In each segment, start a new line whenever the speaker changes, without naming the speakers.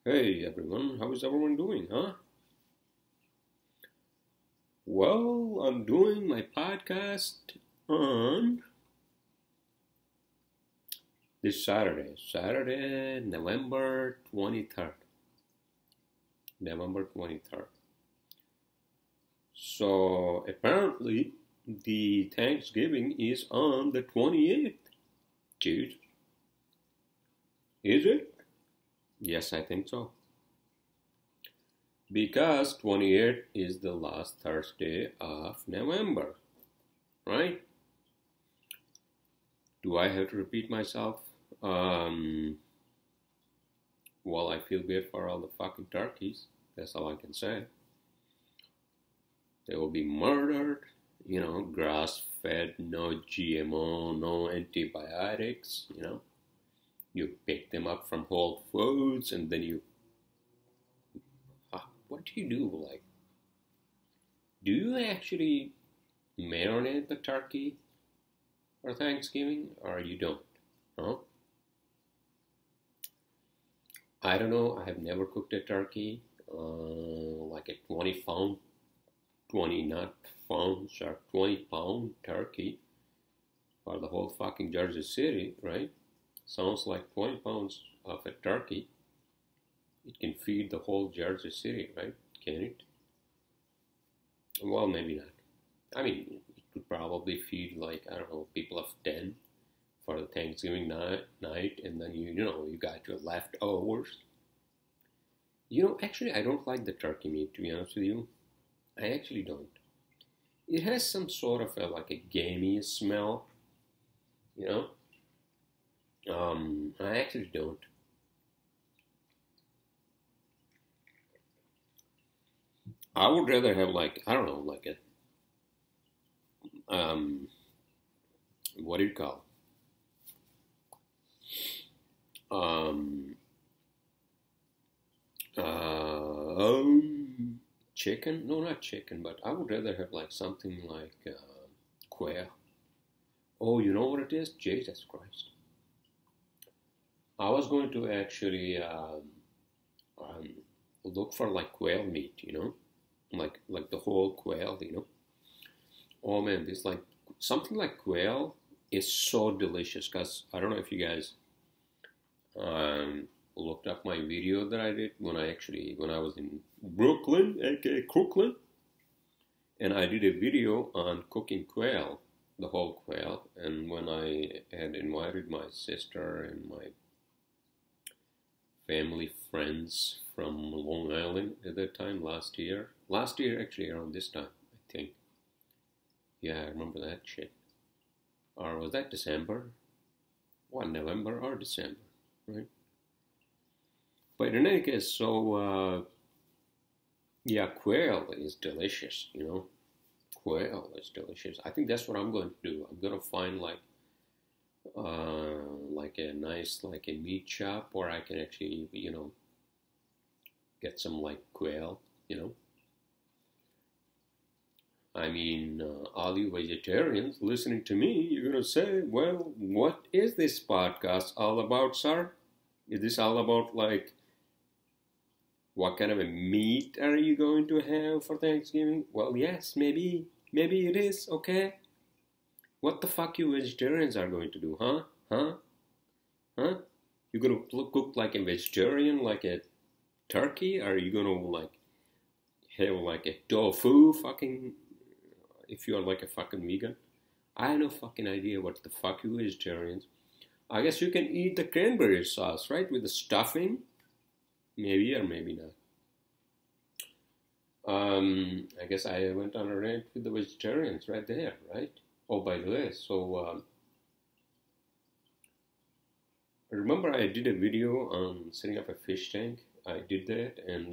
Hey everyone, how is everyone doing, huh? Well, I'm doing my podcast on this Saturday, November 23rd. November 23rd. So apparently, the Thanksgiving is on the 28th. Dude, is it? Yes, I think so. Because 28th is the last Thursday of November, right? Do I have to repeat myself? Um, well, I feel bad for all the fucking turkeys. That's all I can say. They will be murdered, grass fed, no GMO, no antibiotics, You pick them up from Whole Foods and then what do you do? Like, do you actually marinate the turkey for Thanksgiving or you don't? Huh? I don't know. I have never cooked a turkey, like a 20 not pounds or 20-pound turkey for the whole fucking Jersey City, right? Sounds like 20 pounds of a turkey. It can feed the whole Jersey City, right? Can it? Well, maybe not. I mean, it could probably feed like, I don't know, people of 10 for the Thanksgiving night, and then you got your leftovers. Actually, I don't like the turkey meat, to be honest with you. I actually don't. It has some sort of like a gamey smell, you know. I actually don't. I would rather have like, I don't know, like what do you call? Um, Chicken? No, not chicken, but I would rather have like something like quail. Oh, you know what it is? Jesus Christ. I was going to actually um, look for like quail meat, like the whole quail. Oh man, this like something like quail is so delicious. Cause I don't know if you guys looked up my video that I did when I was in Brooklyn, aka Crooklyn, and I did a video on cooking quail, the whole quail, and when I had invited my sister and my family friends from Long Island at that time last year. Last year, actually, around this time, I think. Yeah, I remember that shit. Or was that December? What, November or December, right? But in any case, so, yeah, quail is delicious. Quail is delicious. I think that's what I'm going to do. I'm going to find like a nice like a meat shop where I can actually get some like quail. I mean, all you vegetarians listening to me, you're gonna say, well, what is this podcast all about, sir? Is this all about like what kind of a meat are you going to have for Thanksgiving? Well, yes, maybe it is, okay? What the fuck you vegetarians are going to do, huh? Huh? You gonna cook like a vegetarian, like a turkey? Or are you gonna like have like a tofu fucking if you are like a fucking vegan? I have no fucking idea what the fuck you vegetarians. I guess you can eat the cranberry sauce, right? With the stuffing. Maybe or maybe not. I guess I went on a rant with the vegetarians right there, right? Oh, by the way, so remember I did a video on setting up a fish tank. I did that, and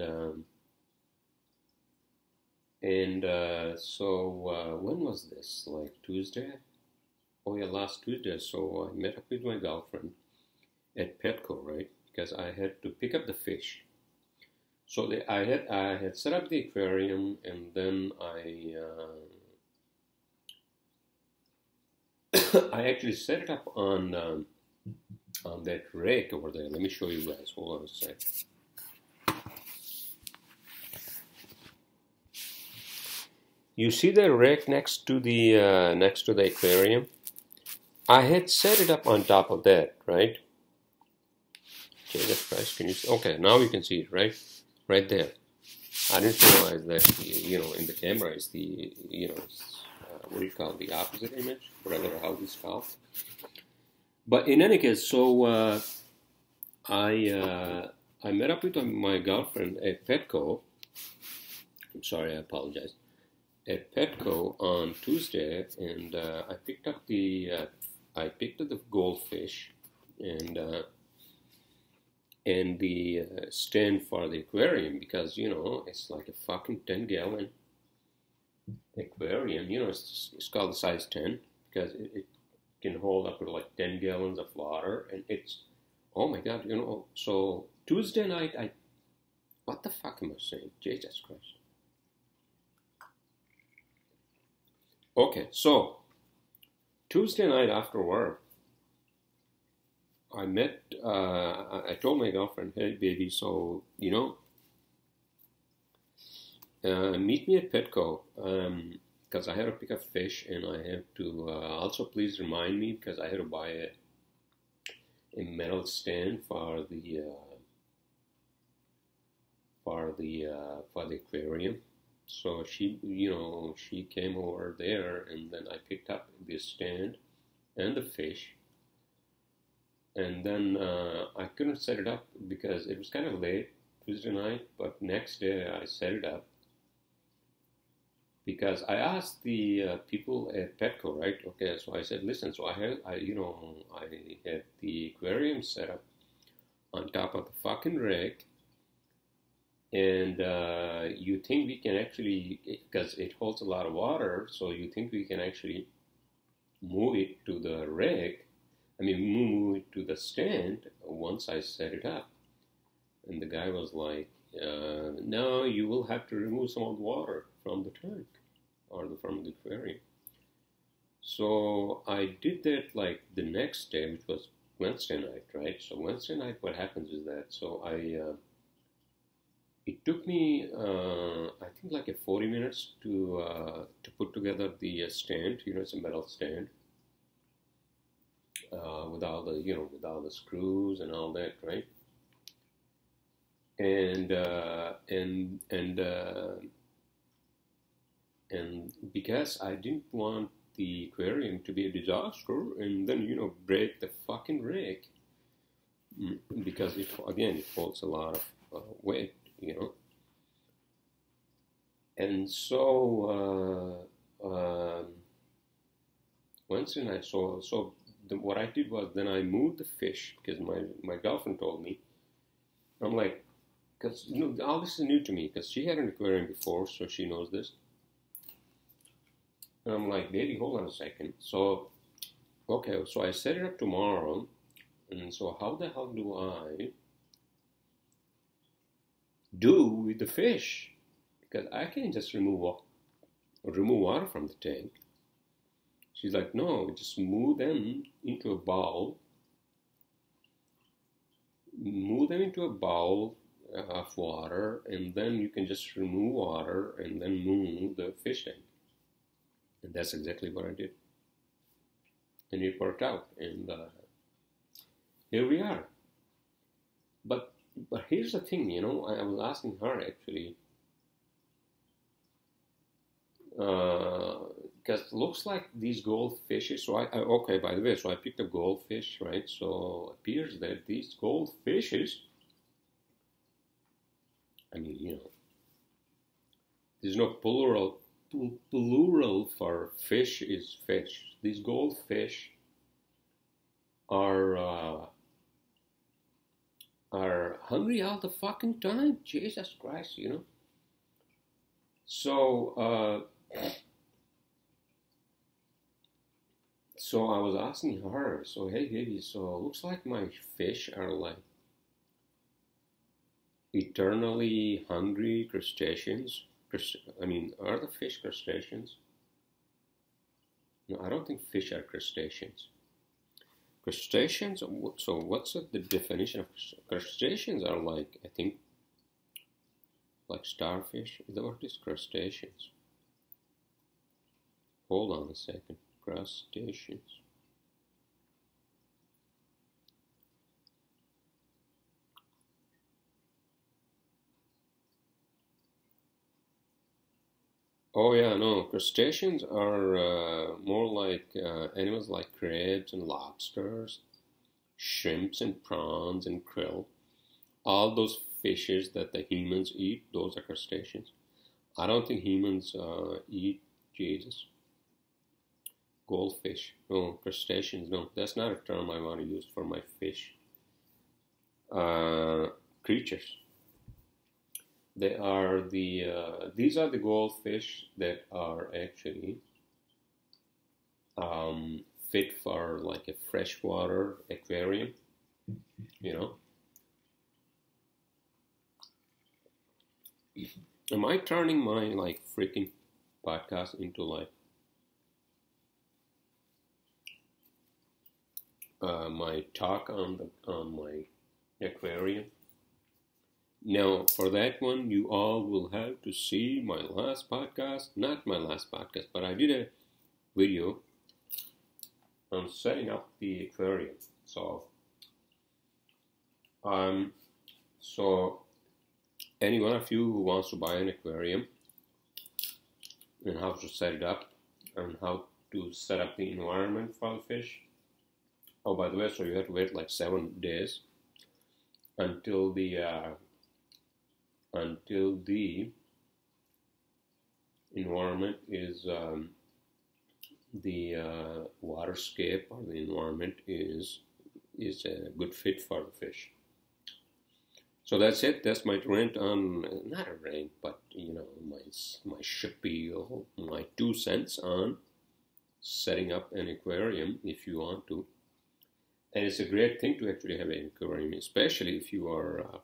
when was this? Like Tuesday? Oh yeah, last Tuesday. So I met up with my girlfriend at Petco, right? Because I had to pick up the fish. So I had set up the aquarium, and then I actually set it up on that rake over there. Let me show you guys. Hold on a sec. You see the rack next to the aquarium? I had set it up on top of that, right? Jesus Christ, can you see? Okay, now you can see it, right? Right there. I didn't realize that, in the camera is the, what do you call it, the opposite image, whatever the hell it's called. But in any case, so I met up with my girlfriend at Petco. I'm sorry, I apologize. At Petco on Tuesday, and I picked up the goldfish and the stand for the aquarium, because it's like a fucking 10-gallon aquarium. It's called the size 10 because it can hold up to like 10 gallons of water, and it's, oh my god, so Tuesday night, what the fuck am I saying? Jesus Christ. Okay, so Tuesday night after work, I told my girlfriend, hey baby, so, meet me at Petco, because I had to pick up fish, and I have to, also please remind me, because I had to buy a metal stand for the aquarium. So she came over there, and then I picked up the stand and the fish. And then I couldn't set it up because it was kind of late Tuesday night, but next day I set it up because I asked the people at Petco, right? Okay, so I said, listen, so I had the aquarium set up on top of the fucking rig, and you think we can actually, because it holds a lot of water, so you think we can actually move it to the rig? Move it to the stand once I set it up. And the guy was like, no, you will have to remove some of the water from the tank or from the aquarium. So I did that like the next day, which was Wednesday night, right? So Wednesday night, what happens is that, so it took me, I think like 40 minutes to put together the stand. It's a metal stand. With all the screws and all that, right? And because I didn't want the aquarium to be a disaster, and then break the fucking rig, because it holds a lot of weight, and so Wednesday night, so. What I did was then I moved the fish because my girlfriend told me. I'm like, because all this is new to me because she had an aquarium before, so she knows this. And I'm like, baby, hold on a second. So, okay, so I set it up tomorrow, and so how the hell do I do with the fish? Because I can't just remove water from the tank. She's like, no, just move them into a bowl. Move them into a bowl of water, and then you can just remove water and then move the fish tank. And that's exactly what I did. And it worked out. And here we are. But here's the thing, I was asking her actually, because it looks like these goldfishes, so okay, by the way, so I picked up goldfish, right? So it appears that these goldfishes, there's no plural for fish is fish. These goldfish are hungry all the fucking time. Jesus Christ, So, so I was asking her, so hey baby, so it looks like my fish are like eternally hungry crustaceans. Are the fish crustaceans? No, I don't think fish are crustaceans. Crustaceans, so what's the definition of crustaceans? Are like, I think, like starfish. Is that what it is? Crustaceans. Hold on a second. Crustaceans. Oh yeah, no. Crustaceans are more like animals like crabs and lobsters, shrimps and prawns and krill. All those fishes that the humans eat, those are crustaceans. I don't think humans eat Jesus. Goldfish. No, crustaceans. No, that's not a term I want to use for my fish. Uh, Creatures. They are these are the goldfish that are actually fit for like a freshwater aquarium, you know. Am I turning my like freaking podcast into like my talk on my aquarium? Now, for that one, you all will have to see my last podcast. Not my last podcast, but I did a video on setting up the aquarium. So, um, so any one of you who wants to buy an aquarium and how to set it up and how to set up the environment for the fish. Oh, by the way, so you have to wait like 7 days until the environment is the waterscape or the environment is a good fit for the fish. So that's it. That's my rant on, not a rant, but you know, my spiel, my 2 cents on setting up an aquarium if you want to. And it's a great thing to actually have an aquarium, especially if you are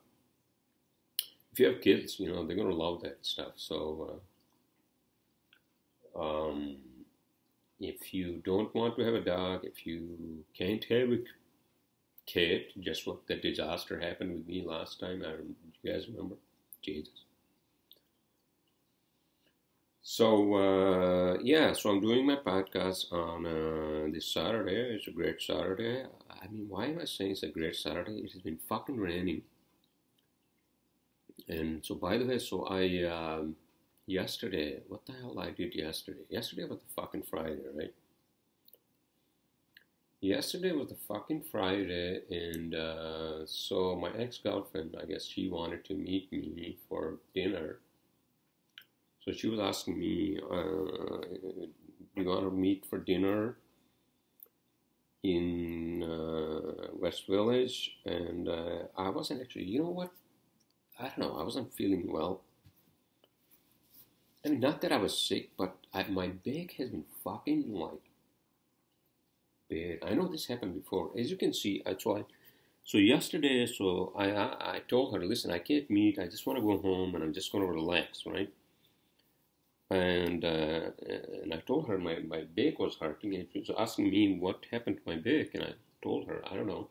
if you have kids. You know, they're gonna love that stuff. So if you don't want to have a dog, if you can't have a cat, just what the disaster happened with me last time. You guys remember? Jesus. So yeah, so I'm doing my podcast on this Saturday. It's a great Saturday. I mean, why am I saying it's a great Saturday? It has been fucking raining. And so, by the way, so I yesterday, what the hell I did yesterday? Yesterday was the fucking Friday, right? Yesterday was the fucking Friday, and so my ex-girlfriend, I guess she wanted to meet me for dinner. So she was asking me, do you want to meet for dinner in West Village? And I wasn't actually, you know what? I don't know, I wasn't feeling well. I mean, not that I was sick, but my back has been fucking like bad. I know this happened before. As you can see, so yesterday, so I told her, listen, I can't meet. I just want to go home and I'm just going to relax, right? And I told her my back was hurting, and she was asking me what happened to my back, and I told her, I don't know.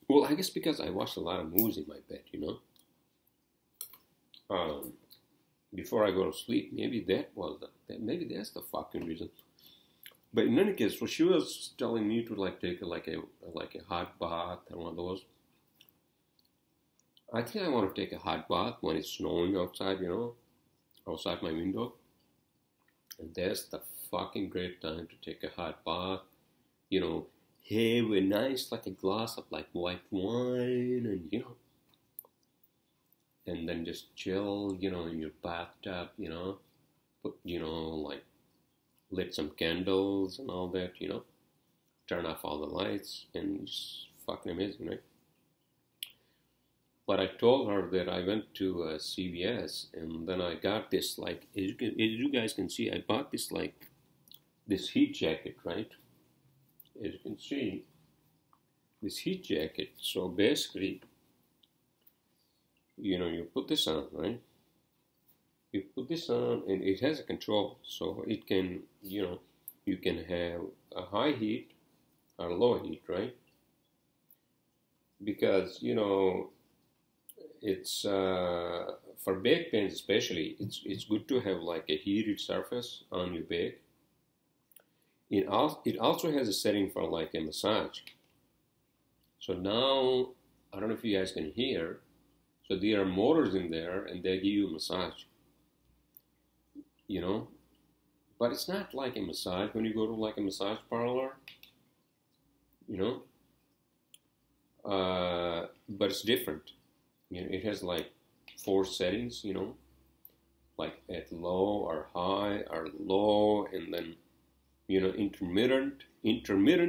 Well, I guess because I watched a lot of movies in my bed, you know. Before I go to sleep, maybe maybe that's the fucking reason. But in any case, so she was telling me to like take a hot bath and one of those. I think I want to take a hot bath when it's snowing outside, you know, outside my window. And that's the fucking great time to take a hot bath, you know, have a nice like a glass of like white wine, and you know, and then just chill, you know, in your bathtub, you know, put, you know, like lit some candles and all that, you know, turn off all the lights, and it's fucking amazing, right? But I told her that I went to CVS, and then I got this, like, as you guys can see, I bought this, like, this heat jacket, right? As you can see, this heat jacket. So basically, you know, you put this on, right? You put this on, and it has a control, so it can, you know, you can have a high heat or low heat, right? Because, you know, it's for back pain especially, it's good to have like a heated surface on your back. It also has a setting for like a massage. So now, I don't know if you guys can hear. So there are motors in there, and they give you a massage. You know, but it's not like a massage when you go to like a massage parlor. You know, but it's different. You know, it has like 4 settings. You know, like at low or high or low, and then intermittent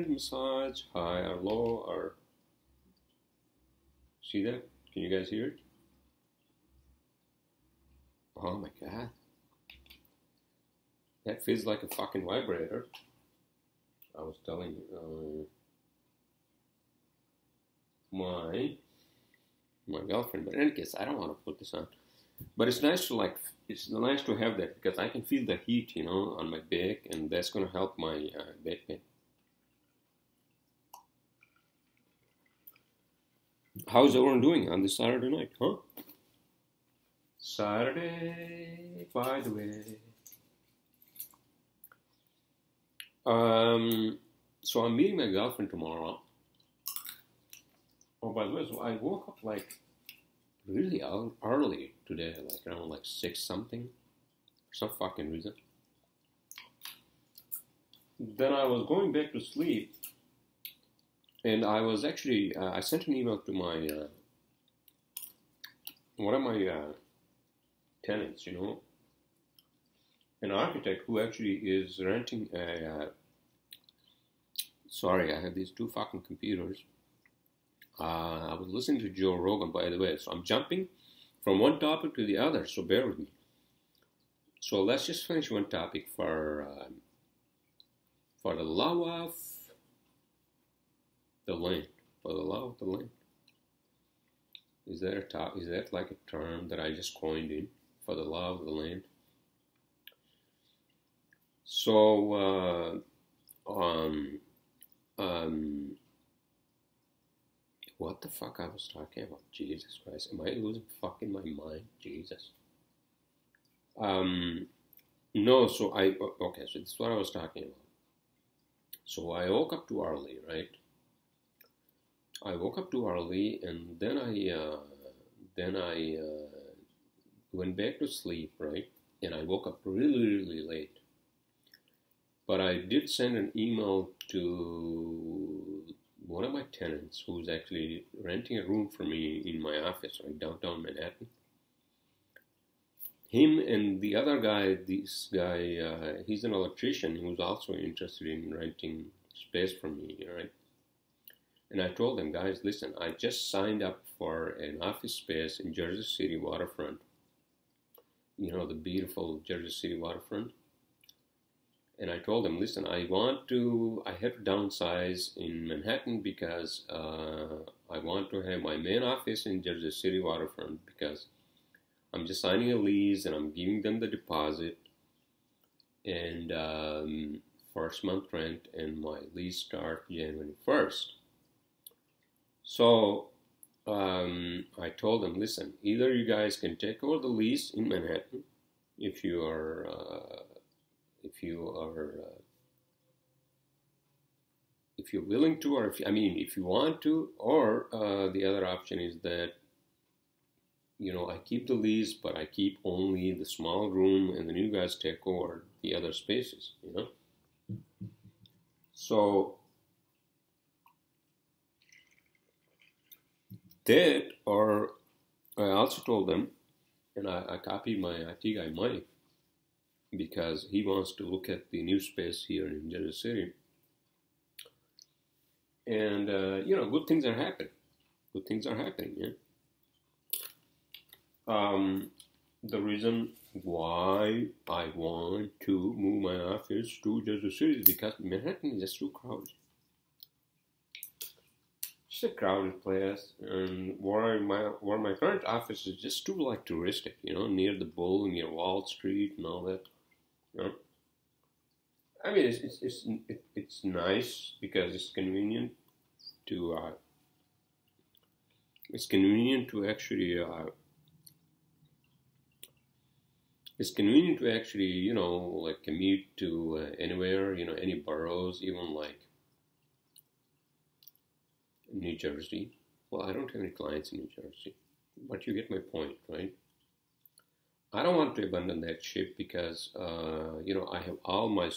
massage, high or low or. See that? Can you guys hear it? Oh my god. That feels like a fucking vibrator. I was telling you, my girlfriend, but in any case, I don't want to put this on. But it's nice to have that because I can feel the heat, on my back, and that's going to help my back pain. How's everyone doing on this Saturday night, huh? Saturday, by the way. So I'm meeting my girlfriend tomorrow. Oh, by the way, so I woke up like really early today, like around like 6 something, for some fucking reason. Then I was going back to sleep, and I was actually, I sent an email to my, one of my tenants, an architect who actually is renting a, sorry, I have these 2 fucking computers. I was listening to Joe Rogan, by the way, so I'm jumping from one topic to the other, so bear with me. So let's just finish one topic for the love of the land. For the love of the land. Is that like a term that I just coined in? For the love of the land? So, what the fuck I was talking about? Jesus Christ. Am I losing fucking my mind? Jesus. No, so okay, so this is what I was talking about. So I woke up too early, right? I woke up too early, and then I went back to sleep, right? And I woke up really, really late. But I did send an email to one of my tenants who's actually renting a room for me in my office, right, downtown Manhattan. Him and the other guy, this guy, he's an electrician who's also interested in renting space from me, right? And I told them, guys, listen, I just signed up for an office space in Jersey City waterfront. The beautiful Jersey City waterfront. And I told them, listen, I have to downsize in Manhattan because I want to have my main office in Jersey City waterfront because I'm just signing a lease and I'm giving them the deposit and first month rent, and my lease starts January 1st. So I told them, listen, either you guys can take over the lease in Manhattan if you are if you're willing to, or if you want to, or the other option is that I keep the lease, but I keep only the small room, and then you guys take over the other spaces. So that, or I also told them, and I copied my IT guy Mike, because he wants to look at the new space here in Jersey City. And, good things are happening. Good things are happening, yeah. The reason why I want to move my office to Jersey City is because Manhattan is just too crowded. It's a crowded place, and where my current office is just too touristic, near the Bull, near Wall Street, and all that. I mean, it's nice because it's convenient to actually It's convenient to actually, like commute to anywhere, any boroughs, even like New Jersey. Well, I don't have any clients in New Jersey, but you get my point, right? I don't want to abandon that ship because, I have all my,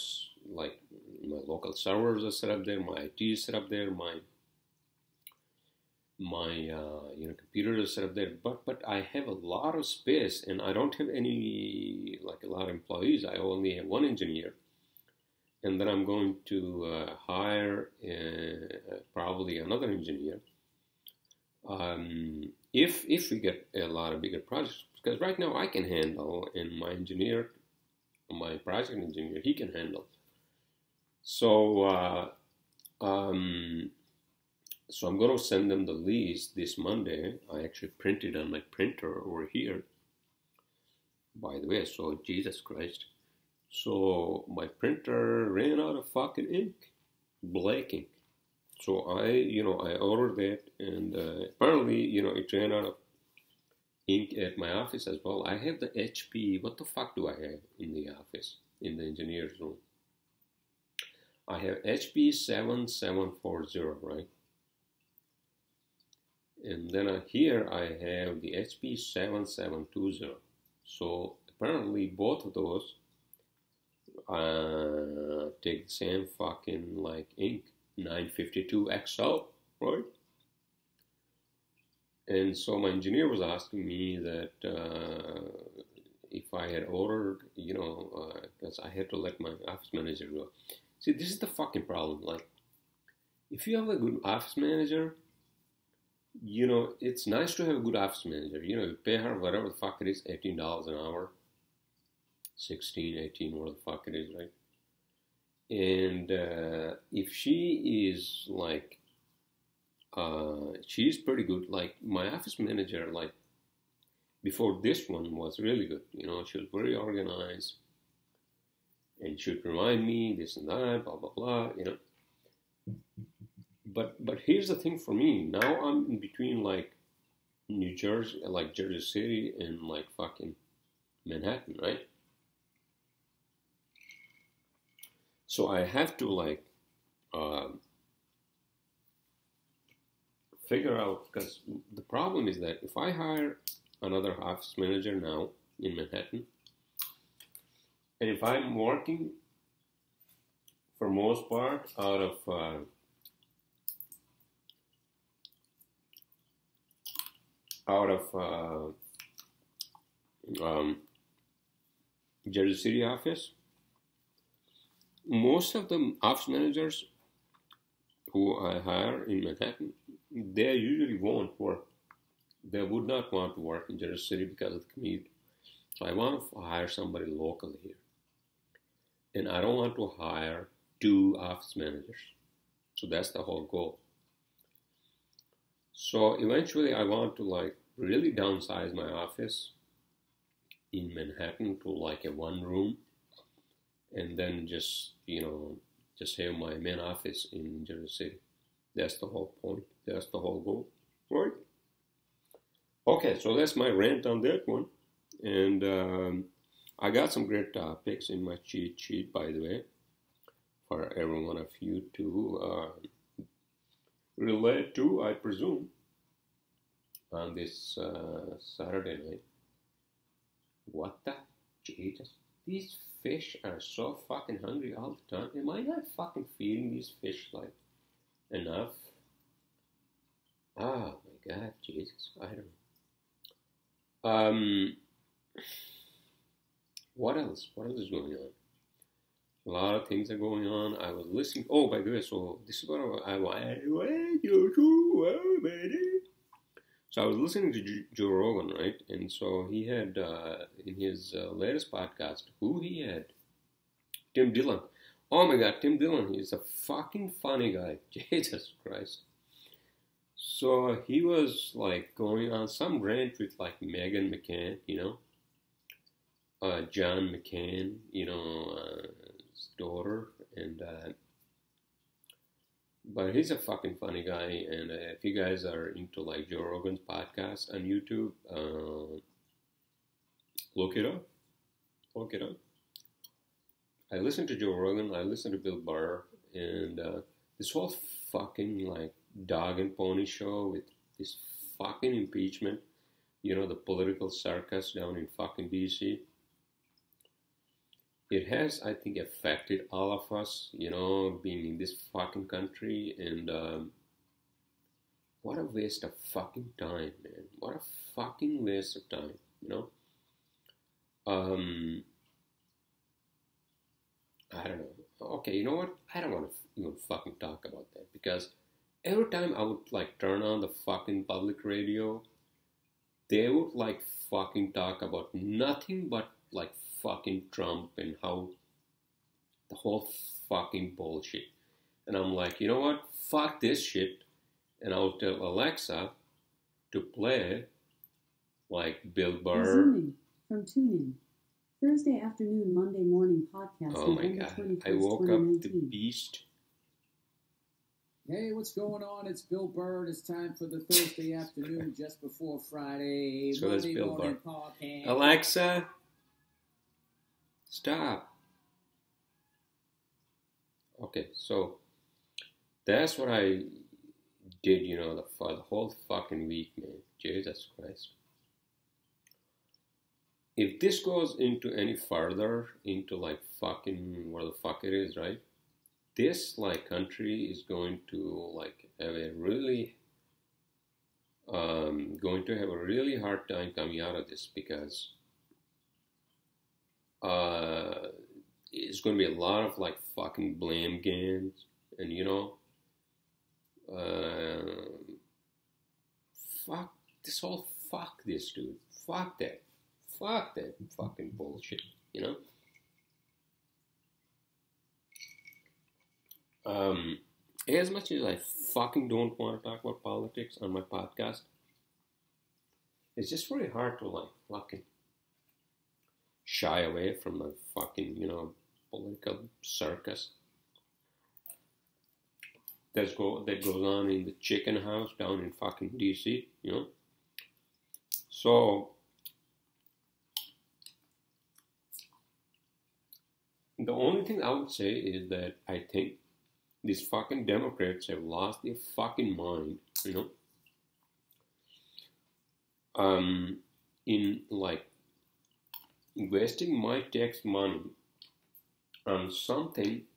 like, my local servers are set up there, my IT is set up there, my computers are set up there, but I have a lot of space and I don't have any, like, a lot of employees. I only have one engineer, and then I'm going to hire probably another engineer if we get a lot of bigger projects, because right now I can handle, and my project engineer, he can handle. So so I'm going to send them the lease this Monday. I actually printed on my printer over here, by the way. So Jesus Christ. So my printer ran out of fucking ink, black ink. So I ordered that, and apparently, it ran out of ink at my office as well. I have the HP. What the fuck do I have in the office, in the engineer's room? I have HP 7740, right? And then here I have the HP 7720. So apparently both of those take the same fucking like ink, 952 XL, right? And so my engineer was asking me that if I had ordered, because I had to let my office manager go. See, this is the fucking problem. Like, if you have a good office manager, it's nice to have a good office manager. You pay her whatever the fuck it is, $18 an hour, 16, 18, whatever the fuck it is, right? And if she is like, she's pretty good. Like my office manager, like before this one was really good. She was very organized, and she would remind me this and that, blah blah blah. But here's the thing for me. Now I'm in between like New Jersey, like Jersey City, and like fucking Manhattan, right? So I have to like figure out, because the problem is that if I hire another office manager now in Manhattan, and if I'm working for most part out of Jersey City office, most of the office managers who I hire in Manhattan, they usually won't work. They would not want to work in Jersey City because of the commute. So I want to hire somebody local here. And I don't want to hire 2 office managers. So that's the whole goal. So eventually I want to like really downsize my office in Manhattan to like a 1 room, and then just have my main office in Jersey City. That's the whole point. That's the whole goal, right? Okay, so that's my rant on that one. And I got some great topics in my cheat sheet, by the way, for every one of you to relate to, I presume, on this Saturday night. What the Jesus? These fish are so fucking hungry all the time. Am I not fucking feeding these fish like enough? Oh my God, Jesus, I don't know. What else? What else is going on? A lot of things are going on. I was listening. Oh, by the way, so this is what I want you to, baby. So I was listening to Joe Rogan, right? And so he had, in his latest podcast, who he had? Tim Dillon. Oh my God, Tim Dillon, he's a fucking funny guy. Jesus Christ. So he was like going on some rant with like Meghan McCain, John McCain, his daughter, and but he's a fucking funny guy. And if you guys are into like Joe Rogan's podcast on YouTube, look it up. Okay, I listen to Joe Rogan, I listen to Bill Burr, and this whole fucking like dog and pony show with this fucking impeachment, the political circus down in fucking DC. It has, I think, affected all of us, being in this fucking country, and what a waste of fucking time, man. What a fucking waste of time, Um, I don't know. Okay, you know what? I don't want to even fucking talk about that because every time I would like turn on the fucking public radio, they would like fucking talk about nothing but like fucking Trump and how the whole fucking bullshit. And I'm like, you know what? Fuck this shit. And I'll tell Alexa to play like Bill Burr.
Resuming from TuneIn. Thursday afternoon, Monday morning podcast.
Oh my God. I woke up the beast.
Hey, what's going on? It's Bill Burr. It's time for the Thursday afternoon just before Friday.
So that's
Monday
Bill
morning
Burr.
podcast.
Alexa, stop. Okay, so that's what I did, for the whole fucking week, man. Jesus Christ. If this goes into any further, into like fucking where the fuck it is, right? This like country is going to like have a really hard time coming out of this because it's going to be a lot of like fucking blame games and fuck this dude, fuck that fucking bullshit, As much as I fucking don't want to talk about politics on my podcast, it's just very hard to like fucking shy away from the fucking, political circus that goes on in the chicken house down in fucking DC, So, the only thing I would say is that I think these fucking Democrats have lost their fucking mind, in like wasting my tax money on something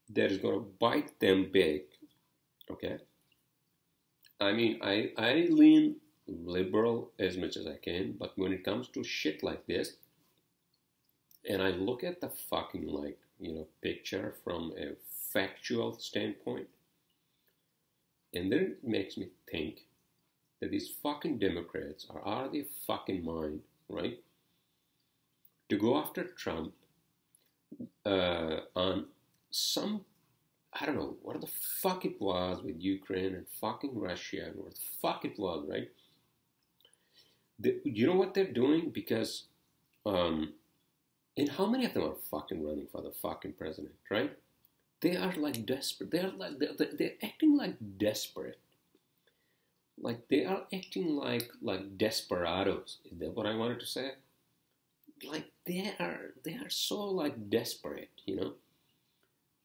that is going to bite them big, okay? I mean, I lean liberal as much as I can, but when it comes to shit like this, and I look at the fucking like, picture from a factual standpoint, and then it makes me think that these fucking Democrats are out of their fucking mind, right? To go after Trump on some, I don't know, what the fuck it was with Ukraine and fucking Russia and what the fuck it was, right? You know what they're doing? Because, and how many of them are fucking running for the fucking president, right? They are like desperate. They're acting like desperate. Like they are acting like desperados. Is that what I wanted to say? Like they are so like desperate,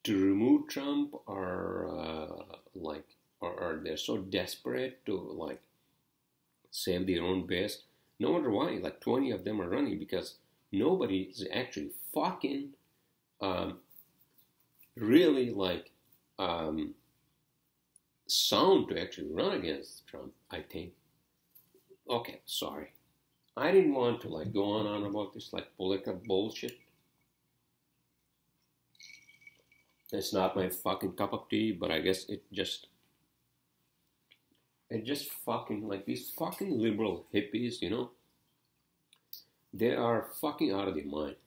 to remove Trump, or they're so desperate to like save their own base. No wonder why like 20 of them are running, because nobody is actually fucking really like sound to actually run against Trump, I think. Okay, sorry. I didn't want to like go on about this like political bullshit. It's not my fucking cup of tea, but I guess it just fucking like these fucking liberal hippies, they are fucking out of their mind.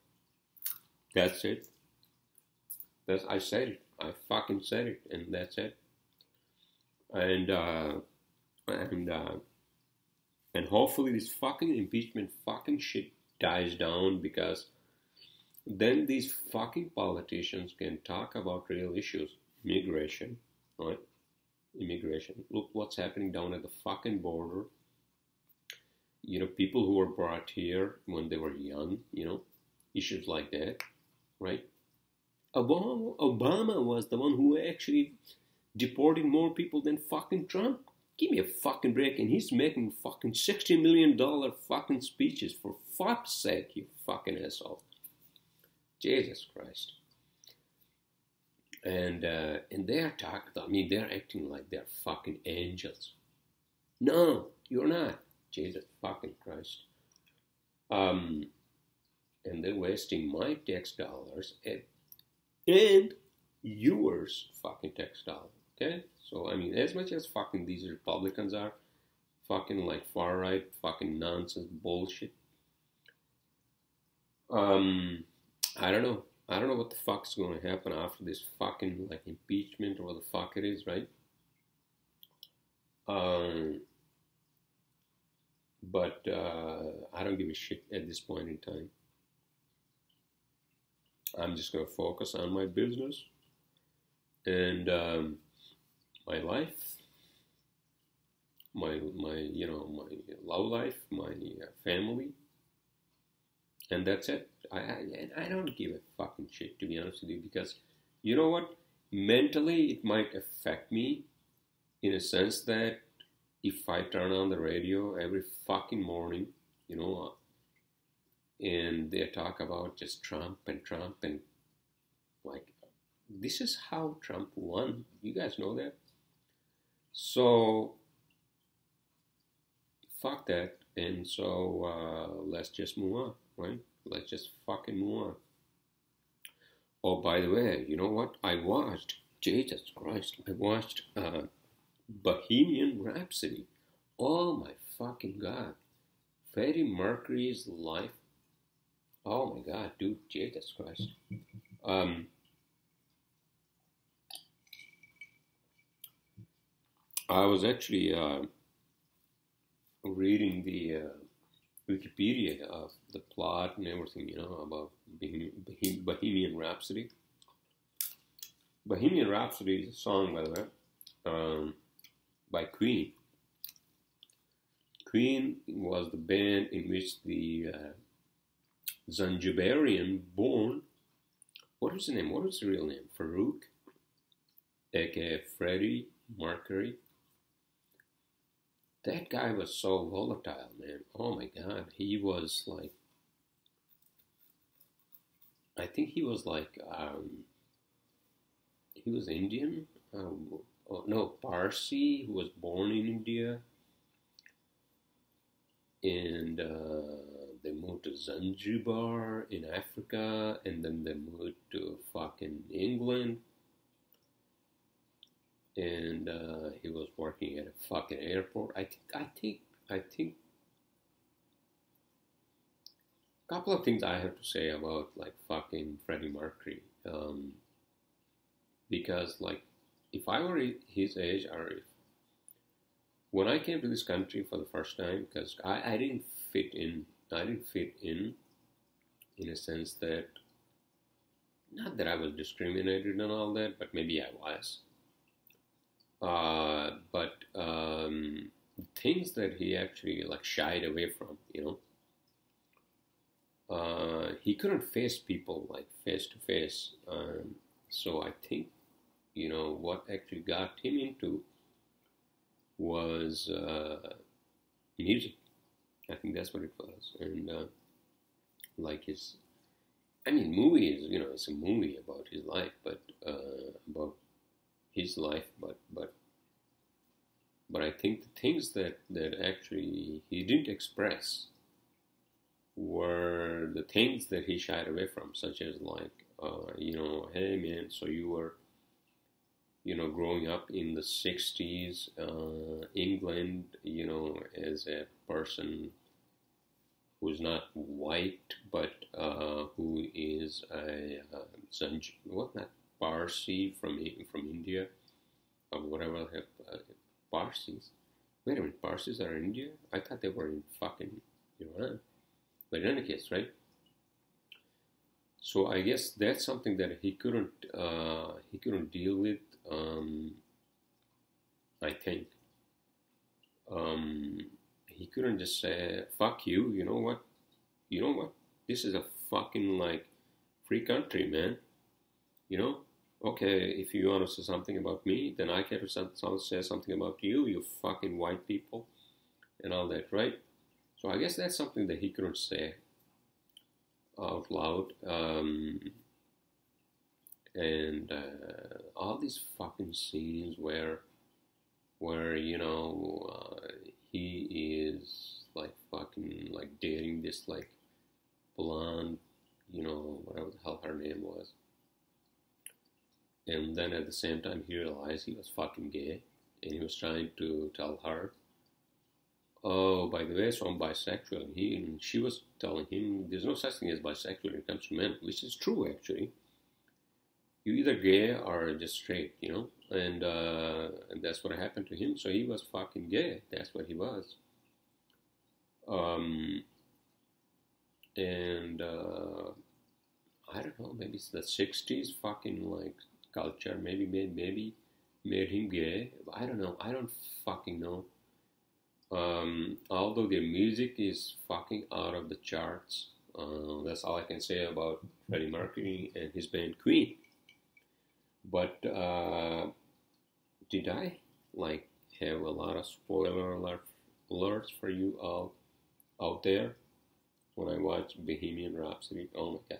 That's it. I said it. I fucking said it, and that's it. And hopefully this fucking impeachment fucking shit dies down, because then these fucking politicians can talk about real issues. Immigration, right? Immigration. Look what's happening down at the fucking border. people who were brought here when they were young, issues like that, right? Obama was the one who actually deported more people than fucking Trump. Give me a fucking break. And he's making fucking $60 million fucking speeches, for fuck's sake, you fucking asshole. Jesus Christ. And they're they're acting like they're fucking angels. No, you're not. Jesus fucking Christ. And they're wasting my tax dollars and yours fucking tax dollars. Okay? So, as much as fucking these Republicans are fucking like far right, fucking nonsense bullshit. I don't know. I don't know what the fuck's going to happen after this fucking like impeachment or what the fuck it is, right? But I don't give a shit at this point in time. I'm just going to focus on my business and my life, my love life, my family, and that's it. I don't give a fucking shit, to be honest with you, because you know what? Mentally, it might affect me in a sense that if I turn on the radio every fucking morning, and they talk about just Trump and like, this is how Trump won. You guys know that? So, fuck that. And so, let's just move on, right? Let's just fucking move on. Oh, by the way, you know what? I watched, Jesus Christ, Bohemian Rhapsody. Oh my fucking God. Freddie Mercury's life. Oh my God, dude, Jesus Christ. I was actually reading the Wikipedia of the plot and everything, about Bohemian Rhapsody. Bohemian Rhapsody is a song, by the way, by Queen. Queen was the band in which the Zanzibarian born, what was his name? What was his real name? Farouk, aka Freddie Mercury. That guy was so volatile, man. Oh my God. He was like, I think he was like, he was Indian. Parsi, who was born in India. And they moved to Zanzibar in Africa, and then they moved to fucking England. And he was working at a fucking airport. I think a couple of things I have to say about like fucking Freddie Mercury. Because like, if I were his age, or if when I came to this country for the first time, because I didn't fit in. I didn't fit in a sense that, not that I was discriminated and all that, but maybe I was. But things that he actually like shied away from, he couldn't face people like face to face. So I think, what actually got him into was music. I think that's what it was. And like movie is, it's a movie about his life, but I think the things that actually he didn't express were the things that he shied away from, such as like, hey man, so you were, growing up in the 60s, England, as a person who's not white, but who is a Parsi from India, or whatever. Parsis. Wait a minute, Parsis are in India? I thought they were in fucking Iran. But in any case, right? So I guess that's something that he couldn't deal with. I think he couldn't just say, fuck you, you know what? You know what? This is a fucking, like, free country, man. You know? Okay, if you want to say something about me, then I can say something about you, you fucking white people, and all that, right? So I guess that's something that he couldn't say out loud. And all these fucking scenes where you know, he is like fucking like dating this like blonde, you know, whatever the hell her name was, and then at the same time he realized he was fucking gay, and he was trying to tell her, oh, by the way, so I'm bisexual, and she was telling him there's no such thing as bisexual when it comes to men, which is true actually. You either gay or just straight, you know, and that's what happened to him. So he was fucking gay. That's what he was. And I don't know. Maybe it's the '60s fucking like culture. Maybe made him gay. I don't know. I don't fucking know. Although their music is fucking out of the charts. That's all I can say about Freddie Mercury and his band Queen. But did I like have a lot of spoiler alerts for you all out there when I watched Bohemian Rhapsody? Oh my god.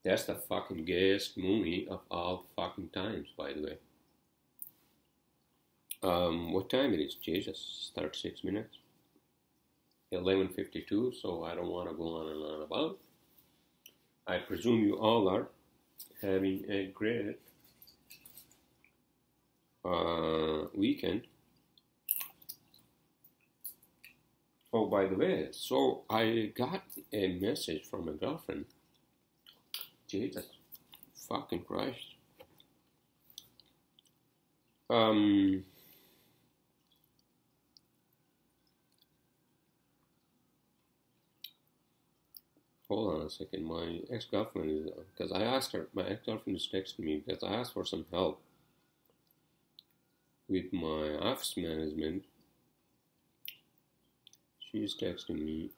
That's the fucking gayest movie of all fucking times, by the way. What time it is? Jesus, 36 minutes. 11:52, so I don't want to go on and on about. I presume you all are having a great weekend. Oh, by the way, so I got a message from a girlfriend. Jesus, fucking Christ. Hold on a second. My ex-girlfriend is, because I asked her, my ex-girlfriend is texting me because I asked for some help with my office management. She's texting me,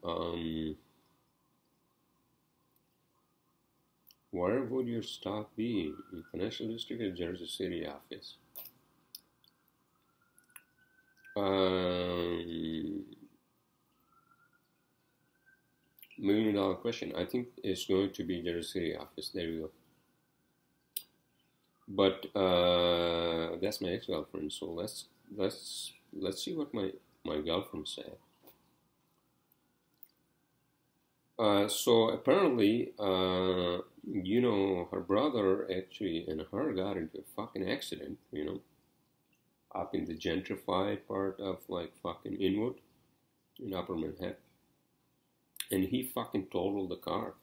where would your stock be? In Financial District or Jersey City office? $1 million question. I think it's going to be Jersey City office. There you go. But that's my ex-girlfriend. So let's see what my girlfriend said. So apparently, you know, her brother actually and her got into a fucking accident. You know, up in the gentrified part of like fucking Inwood in Upper Manhattan. And he fucking totaled the car.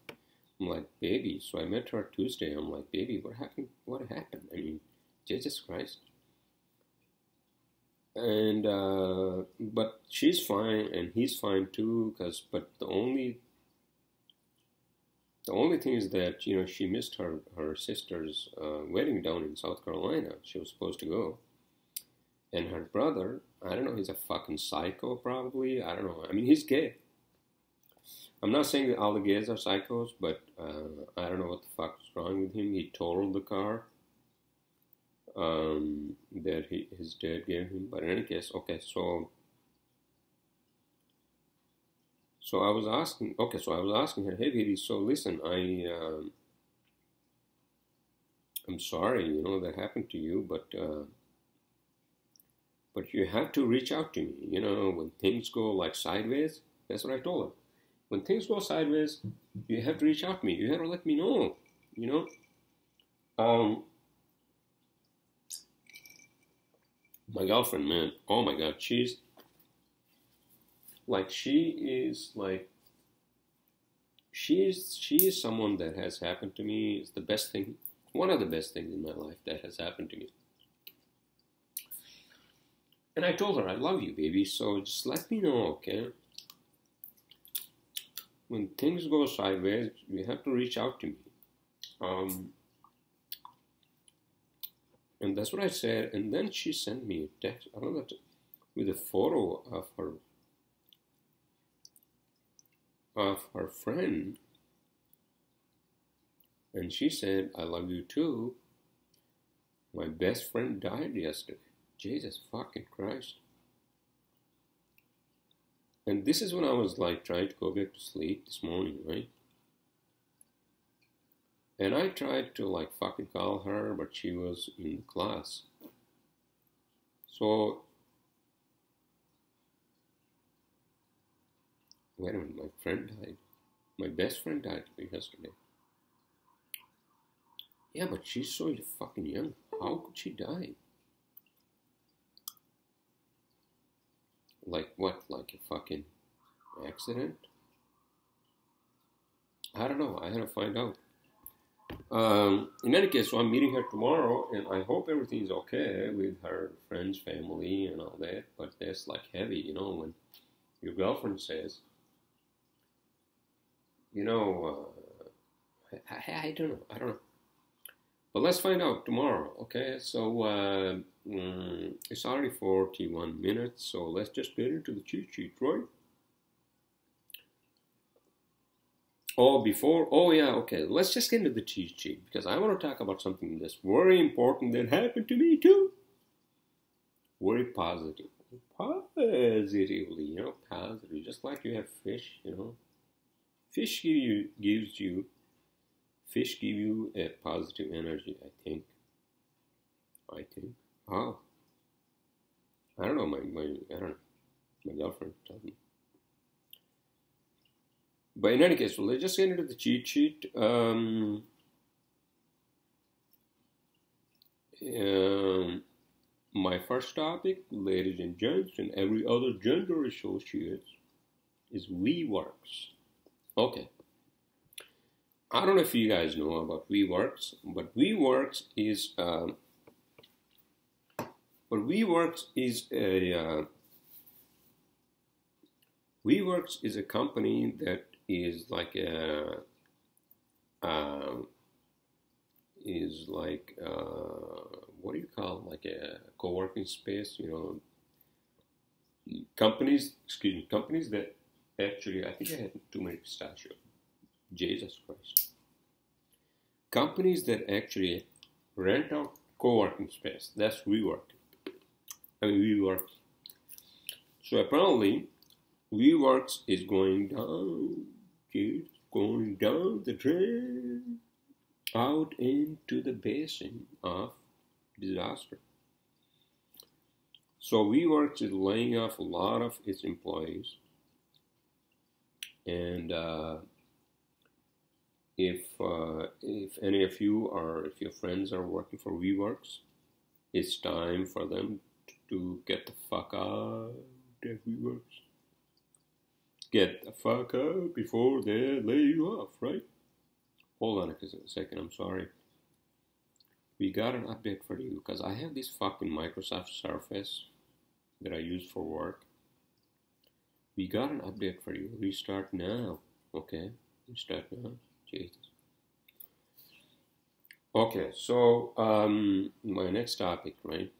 I'm like, baby. So I met her Tuesday. I'm like, baby, what happened? What happened? I mean, Jesus Christ. And but she's fine, and he's fine too. But the only thing is that, you know, she missed her sister's wedding down in South Carolina. She was supposed to go, and her brother, I don't know, he's a fucking psycho probably. I don't know. I mean, he's gay. I'm not saying that all the gays are psychos, but I don't know what the fuck's wrong with him. He totaled the car that his dad gave him. But in any case, okay, so I was asking her, hey, baby, so listen, I'm sorry, you know, that happened to you, but you have to reach out to me, you know, when things go like sideways. That's what I told her. When things go sideways, you have to reach out to me. You have to let me know, you know. My girlfriend, man, oh my God, she is someone that has happened to me. It's the best thing, one of the best things in my life that has happened to me. And I told her, I love you, baby, so just let me know, okay? When things go sideways, you have to reach out to me. And that's what I said. And then she sent me a text, with a photo of her friend. And she said, I love you too. My best friend died yesterday. Jesus fucking Christ. And this is when I was like trying to go back to sleep this morning, right? And I tried to like fucking call her, but she was in class. So, wait a minute, my friend died. My best friend died yesterday. Yeah, but she's so fucking young. How could she die? Like what? Like a fucking accident? I don't know. I had to find out. In any case, so I'm meeting her tomorrow, and I hope everything's okay with her friends, family, and all that. But that's like heavy, you know, when your girlfriend says, you know, I don't know. I don't know. But let's find out tomorrow, okay? So it's already 41 minutes, so let's just get into the cheat sheet, right? Okay, let's just get into the cheat sheet, because I want to talk about something that's very important that happened to me too. Very positive. Positively, you know, positive. Just like you have fish, you know. Fish give you a positive energy, I think. Oh. I don't know, my girlfriend told me. But in any case, so let's just get into the cheat sheet. My first topic, ladies and gents, and every other gender associates, is WeWorks. Okay. I don't know if you guys know about WeWorks, but WeWorks is a company that is like what do you call it? Like a co-working space, you know. Companies that actually, I think I had too many pistachios. Jesus Christ. Companies that actually rent out co-working space. That's WeWorks. So apparently, WeWorks is going down the drain, out into the basin of disaster. So WeWorks is laying off a lot of its employees, and if any of you or if your friends are working for WeWorks, it's time for them to get the fuck out of WeWorks. Get the fuck out before they lay you off, right? Hold on a second, I'm sorry. We got an update for you, because I have this fucking Microsoft Surface that I use for work. We got an update for you. Restart now, okay? Restart now. Jesus. Okay, so my next topic, right?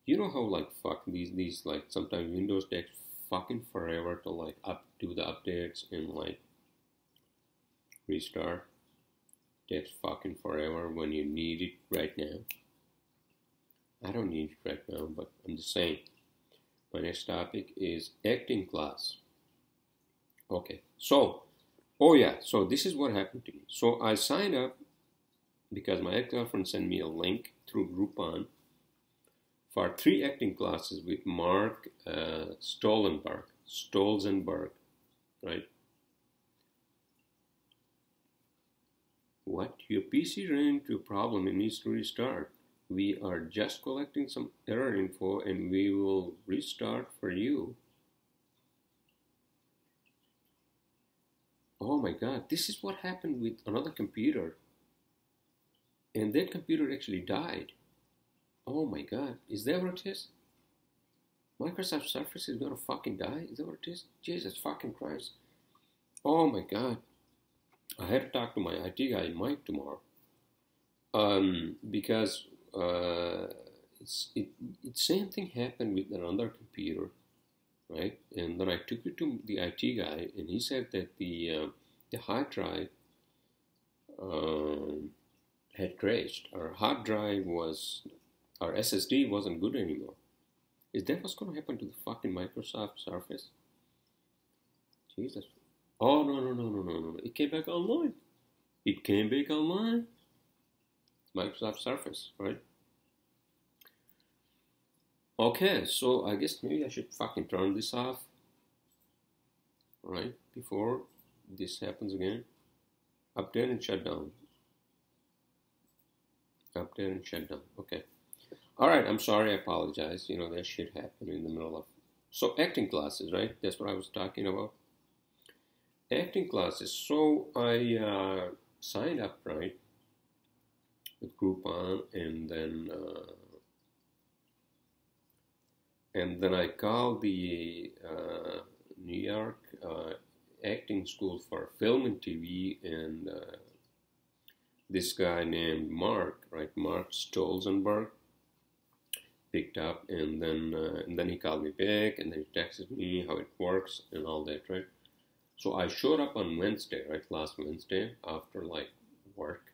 You know how like fuck these like sometimes Windows takes fucking forever to like do the updates and like restart. Takes fucking forever when you need it right now. I don't need it right now, but I'm just saying. My next topic is acting class. Okay, so this is what happened to me. So I signed up because my ex-girlfriend sent me a link through Groupon for 3 acting classes with Mark Stolzenberg, right? What? Your PC ran into a problem and needs to restart. We are just collecting some error info and we will restart for you. Oh my god, this is what happened with another computer. And that computer actually died. Oh my god, is that what it is? Microsoft Surface is gonna fucking die? Is that what it is? Jesus fucking Christ. Oh my god. I had to talk to my IT guy, Mike, tomorrow. Because it's same thing happened with another computer, right? And then I took it to the IT guy, and he said that the hard drive had crashed. Our SSD wasn't good anymore. Is that what's going to happen to the fucking Microsoft Surface? Jesus. Oh, no. It came back online. Microsoft Surface, right? Okay, so I guess maybe I should fucking turn this off, right? Before this happens again. Update and shut down. Okay. Alright, I'm sorry, I apologize. You know, that shit happened in the middle of... So, acting classes, right? That's what I was talking about. Acting classes. So, I signed up, right? With Groupon, and then I called the New York acting school for film and TV, and this guy named Mark, right? Mark Stolzenberg, picked up, and then he called me back, and then he texted me how it works and all that, right? So I showed up on Wednesday, right? Last Wednesday, after like work.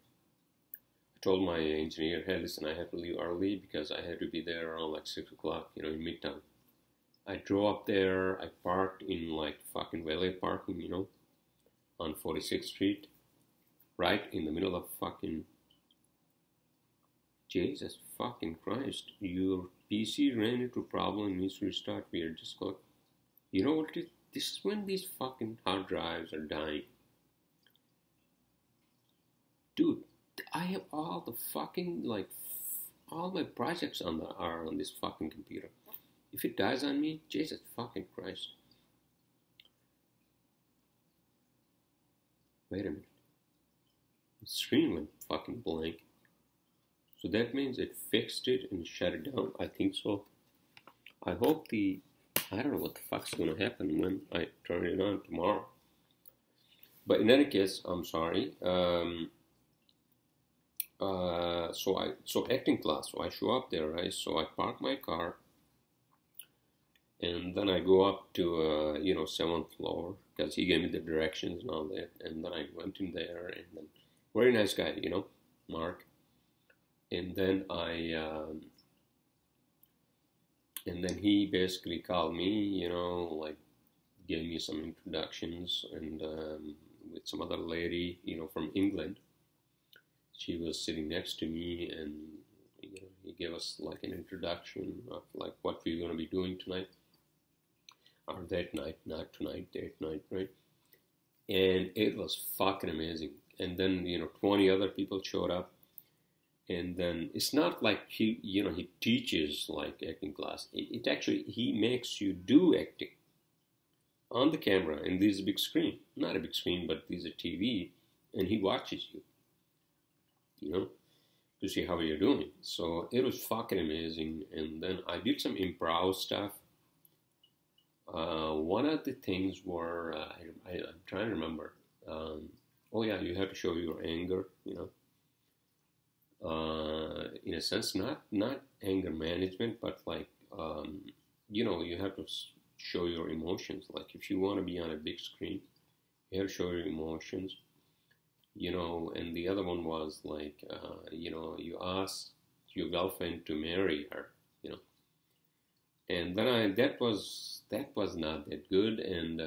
I told my engineer, hey, listen, I have to leave early because I had to be there around like 6 o'clock, you know, in Midtown. I drove up there, I parked in like fucking valet parking, you know, on 46th Street, right in the middle of fucking... Jesus fucking Christ, your PC ran into problem, needs to restart, weird, just go... You know what it is? This is when these fucking hard drives are dying. Dude, I have all the fucking, like, all my projects are on this fucking computer. If it dies on me, Jesus fucking Christ. Wait a minute. The screen went fucking blank. So that means it fixed it and shut it down. I think so. I hope I don't know what the fuck's gonna happen when I turn it on tomorrow. But in any case, I'm sorry. So acting class. So I show up there, right? So I park my car, and then I go up to 7th floor because he gave me the directions and all that. And then I went in there, and then very nice guy, you know, Mark. And then and then he basically called me, you know, like gave me some introductions, and with some other lady, you know, from England. She was sitting next to me, and you know, he gave us like an introduction of like what we're going to be doing tonight, or that night, not tonight, that night, right? And it was fucking amazing. And then, you know, 20 other people showed up. And then it's not like he teaches like acting class. It actually, he makes you do acting on the camera, and there's a big screen. Not a big screen, but there's a TV, and he watches you, you know, to see how you're doing. So it was fucking amazing. And then I did some improv stuff. One of the things were, I'm trying to remember. Oh yeah, you have to show your anger, you know. In a sense, not anger management, but like, you know, you have to show your emotions. Like if you want to be on a big screen, you have to show your emotions, you know. And the other one was like, you know, you ask your girlfriend to marry her, you know. And then that was not that good. And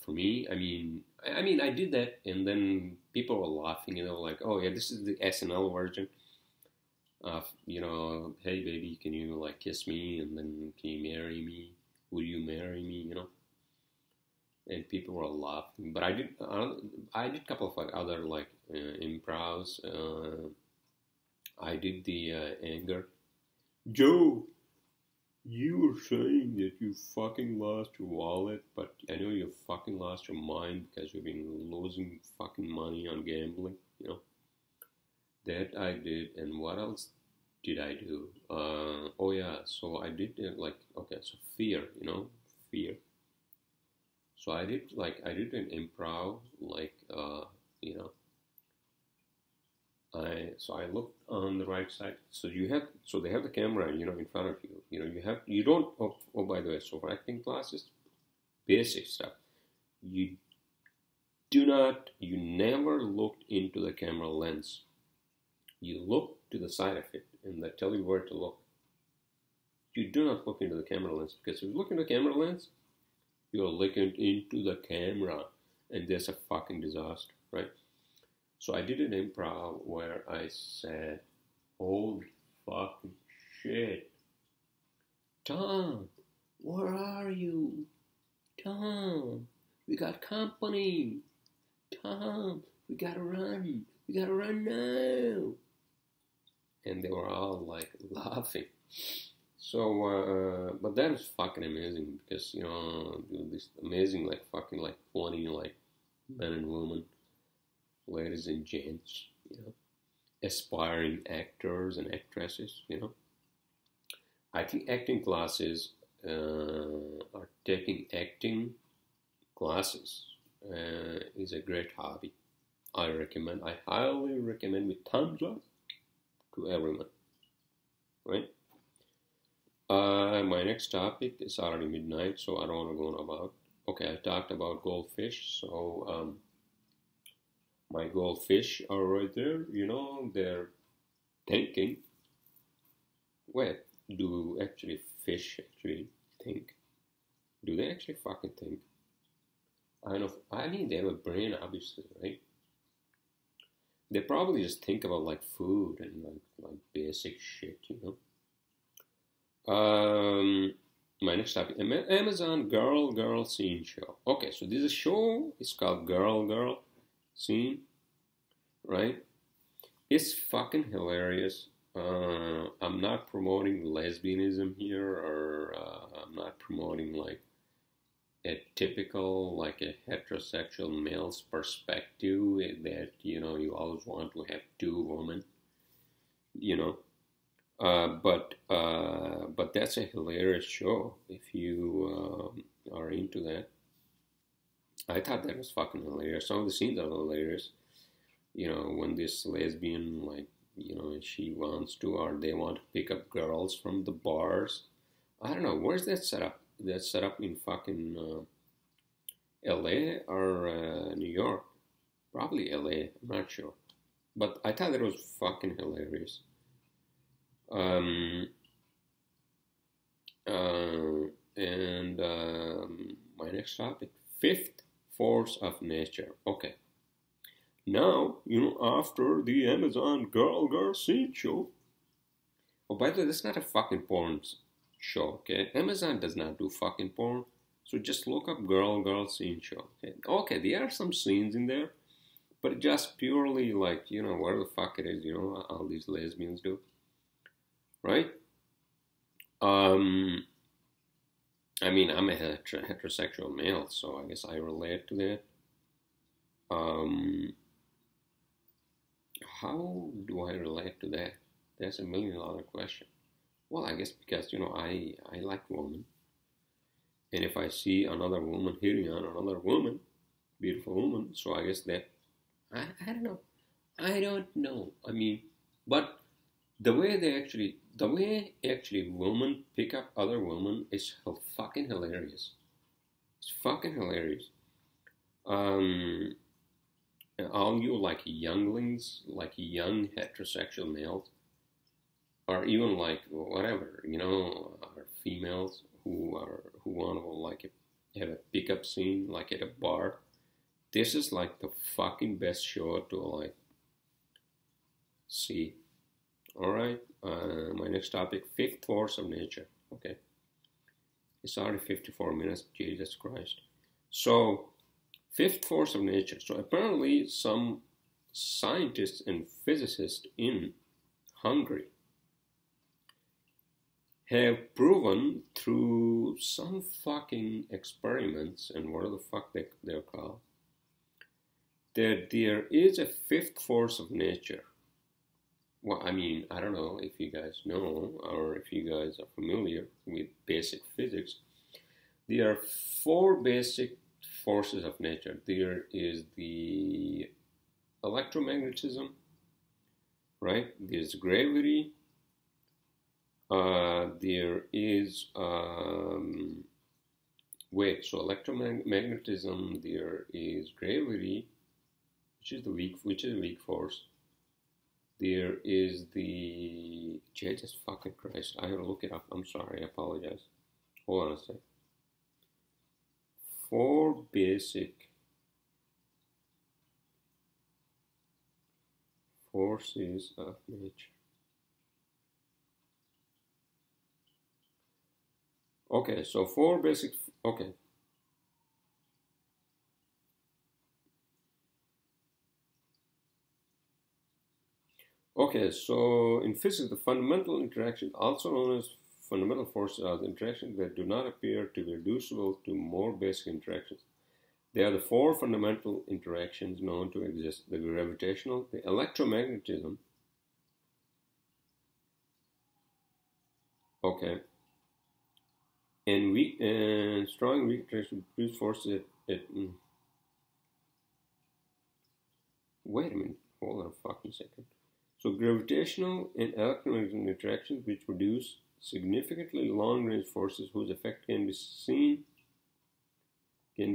for me, I mean, I did that, and then people were laughing, you know, like, oh yeah, this is the SNL version. You know, hey baby, can you like kiss me, and then can you marry me? Will you marry me? You know, and people were laughing. But I did a couple of other like improvs. I did the anger. Joe, you were saying that you fucking lost your wallet, but I know you fucking lost your mind because you've been losing fucking money on gambling. You know. That I did, and what else did I do? Oh yeah, so I did like, okay, so fear, you know, fear. So I did an improv, like, you know, So I looked on the right side. So they have the camera, in front of you. You don't. Oh, by the way, so for acting classes, basic stuff. You you never looked into the camera lens. You look to the side of it, and they tell you where to look. You do not look into the camera lens, because if you look into the camera lens, you're looking into the camera, and that's a fucking disaster, right? So I did an improv where I said, "Holy fucking shit, Tom, where are you? Tom, we got company. Tom, we gotta run. We gotta run now." And they were all like laughing. So, but that was fucking amazing, because, this amazing, like, fucking, like, 20, like, men and women, ladies and gents, aspiring actors and actresses, I think acting classes are taking acting classes is a great hobby. I highly recommend with thumbs up to everyone, right? My next topic is already midnight, so I don't want to go on about. Okay, I talked about goldfish, so my goldfish are right there. They're thinking. Wait, do actually fish actually think? Do they actually fucking think? I know. I mean, they have a brain, obviously, right? They probably just think about like food and like basic shit, My next topic, Amazon Girl Scene Show. Okay, so this is a show. It's called Girl Scene, right? It's fucking hilarious. I'm not promoting lesbianism here, or I'm not promoting like a typical, like a heterosexual male's perspective that, you always want to have two women, But that's a hilarious show if you are into that. I thought that was fucking hilarious. Some of the scenes are hilarious. When this lesbian, like, she wants to, or they want to pick up girls from the bars. I don't know. Where's that set up? That's set up in fucking LA or New York? Probably LA. I'm not sure. But I thought it was fucking hilarious. My next topic, fifth force of nature. Okay. Now, after the Amazon Girl Scene Show. Oh, by the way, that's not a fucking porn show, okay? Amazon does not do fucking porn. So just look up Girl Scene Show, okay? Okay, there are some scenes in there, but just purely like, where the fuck it is, all these lesbians do. Right? I mean, I'm a heterosexual male, so I guess I relate to that. How do I relate to that? That's $1 million question. Well, I guess because, I like women. And if I see another woman hitting on another woman, beautiful woman, so I guess that, I don't know. I don't know. I mean, but the way actually women pick up other women is fucking hilarious. It's fucking hilarious. All you like younglings, like young heterosexual males, or even like whatever, are females who want to like have a pickup scene like at a bar. This is like the fucking best show to like see. All right. My next topic, fifth force of nature. Okay. It's already 54 minutes. Jesus Christ. So, fifth force of nature. So apparently some scientists and physicists in Hungary have proven through some fucking experiments, and whatever the fuck they're called, that there is a fifth force of nature. Well, I mean, I don't know if you guys know or if you guys are familiar with basic physics. There are 4 basic forces of nature. There is the electromagnetism, right? There's gravity. There is so electromagnetism. There is gravity, which is a weak force. There is the Jesus fucking Christ. I gotta look it up. I'm sorry. I apologize. Hold on a sec. 4 basic forces of nature. Okay, so 4 basic. Okay. Okay, so in physics, the fundamental interactions, also known as fundamental forces, are the interactions that do not appear to be reducible to more basic interactions. They are the 4 fundamental interactions known to exist: the gravitational, the electromagnetism, okay, and weak and strong and weak interactions produce forces wait a minute, hold on a fucking second. So gravitational and electromagnetic interactions which produce significantly long-range forces whose effect can be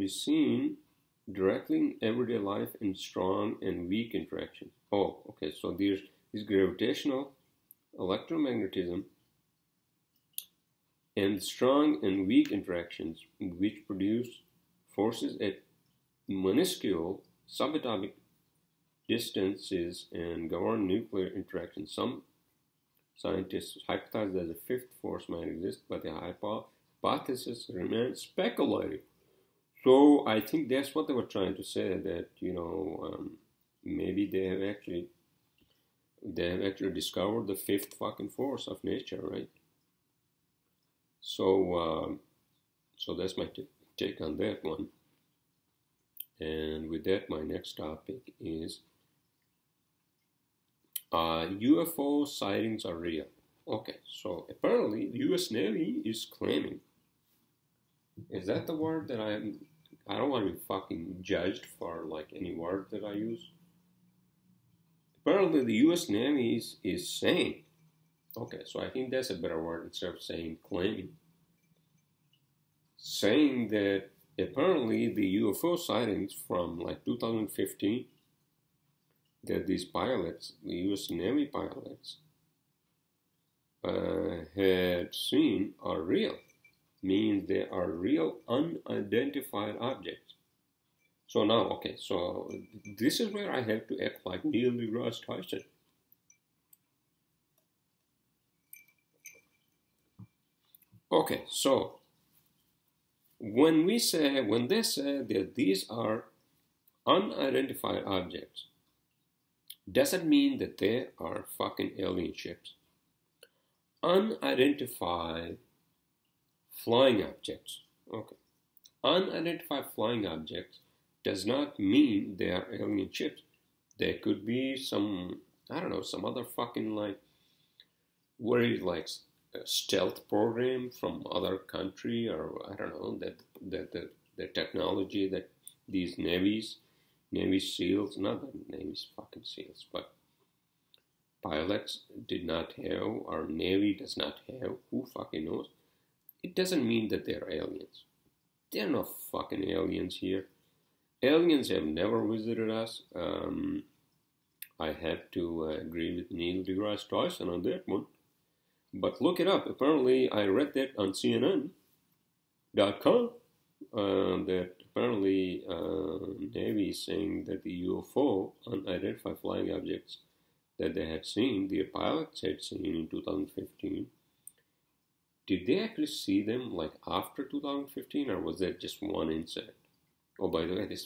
seen directly in everyday life in strong and weak interactions. Oh, okay, so there's gravitational, electromagnetism, and strong and weak interactions which produce forces at minuscule subatomic distances and govern nuclear interactions. Some scientists hypothesize that a 5th force might exist, but the hypothesis remains speculative. So I think that's what they were trying to say, that maybe they have actually discovered the 5th fucking force of nature, right? So that's my take on that one. And with that, my next topic is UFO sightings are real. Okay, so apparently the U.S. Navy is claiming. Is that the word that I don't want to be fucking judged for like any word that I use. Apparently the U.S. Navy is saying. Okay, so I think that's a better word instead of saying claiming. Saying that apparently the UFO sightings from like 2015 that these pilots, the U.S. Navy pilots, had seen are real. Means they are real unidentified objects. So now, okay, so this is where I have to act like Neil deGrasse Tyson. Okay, so when they say that these are unidentified objects, doesn't mean that they are fucking alien ships. Unidentified flying objects. Okay. Unidentified flying objects does not mean they are alien ships. They could be some other fucking like, what is it, like a stealth program from other country, or I don't know, that the technology that these Navy SEALs, not the Navy's fucking SEALs, but pilots did not have, or Navy does not have, who fucking knows? It doesn't mean that they're aliens. They're not fucking aliens here. Aliens have never visited us. I have to agree with Neil deGrasse Tyson on that one. But look it up. Apparently, I read that on CNN.com that apparently Navy is saying that the UFO, unidentified flying objects that they had seen, their pilots had seen in 2015, did they actually see them like after 2015, or was that just one incident? Oh, by the way,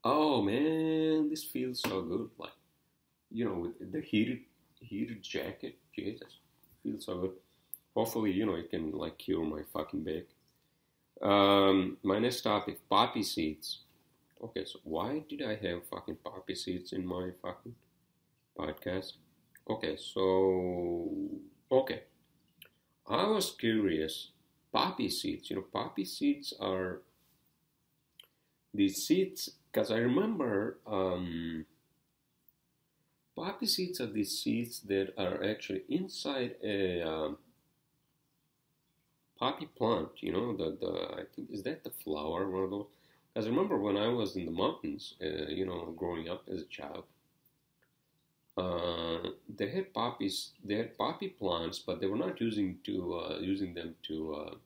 oh man, this feels so good. Like, with the heated jacket, Jesus, feels so good. Hopefully, it can like cure my fucking back. My next topic, poppy seeds. Okay, so why did I have fucking poppy seeds in my fucking podcast? Okay, I was curious. Poppy seeds, poppy seeds are these seeds, because I remember Poppy seeds are these seeds that are actually inside a poppy plant. You know, I think, is that the flower, one of those? Because I remember when I was in the mountains, you know, growing up as a child, they had poppies. They had poppy plants, but they were not using them to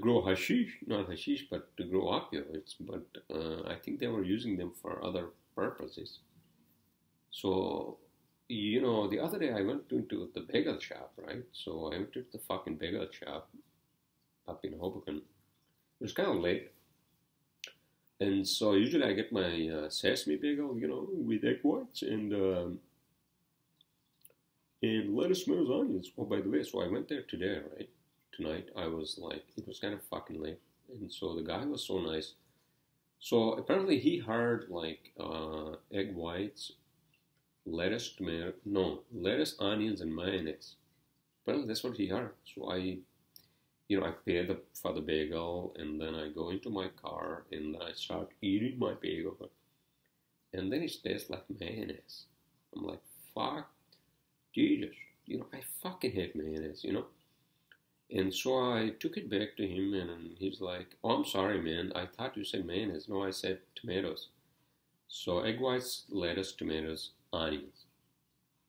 grow hashish, not hashish, but to grow opioids. But I think they were using them for other purposes. So, you know, the other day I went into the bagel shop, right? So I went to the fucking bagel shop up in Hoboken. It was kind of late. And so usually I get my sesame bagel, you know, with egg whites and lettuce, tomatoes, onions. Oh, by the way, so I went there today, right? Tonight I was like, it was kind of fucking late. And so the guy was so nice. So apparently he hired like egg whites, lettuce, onions, and mayonnaise. Apparently that's what he hired. So I pay for the bagel, and then I go into my car, and then I start eating my bagel, and then it tastes like mayonnaise. I'm like, fuck, Jesus, you know, I fucking hate mayonnaise, you know. And so I took it back to him, and he's like, oh, I'm sorry, man, I thought you said mayonnaise. No, I said tomatoes. So egg whites, lettuce, tomatoes, onions.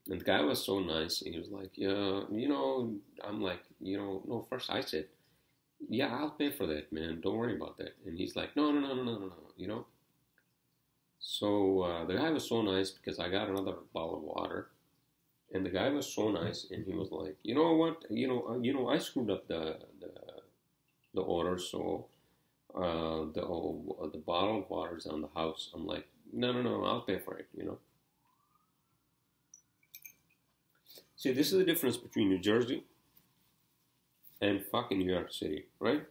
And the guy was so nice, and he was like, yeah, you know, I'm like, you know, no, first I said, yeah, I'll pay for that, man, don't worry about that. And he's like, no, you know. So the guy was so nice because I got another bottle of water, and the guy was so nice, and he was like, you know what, I screwed up the order, so the bottle of water is on the house. I'm like, no, I'll pay for it, you know. See, this is the difference between New Jersey and fucking New York City, right?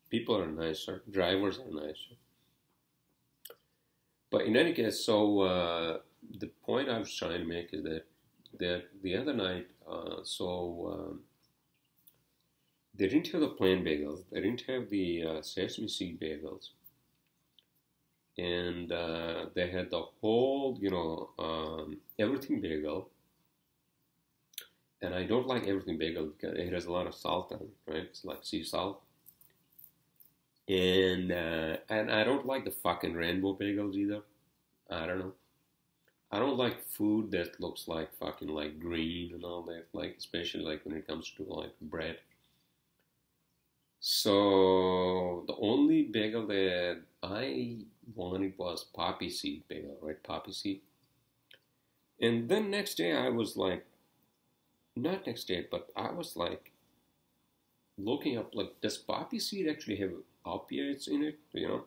People are nicer, drivers are nicer. But in any case, so the point I was trying to make is that the other night, they didn't have the plain bagels, they didn't have the sesame seed bagels, and they had the whole, you know, everything bagel. And I don't like everything bagel because it has a lot of salt on it, right? It's like sea salt. And I don't like the fucking rainbow bagels either. I don't know. I don't like food that looks like fucking like green and all that, like especially like when it comes to like bread. So the only bagel that I wanted was poppy seed bagel, right? Poppy seed. And then next day I was like, not next day, but I was like looking up, like, does poppy seed actually have opioids in it? You know,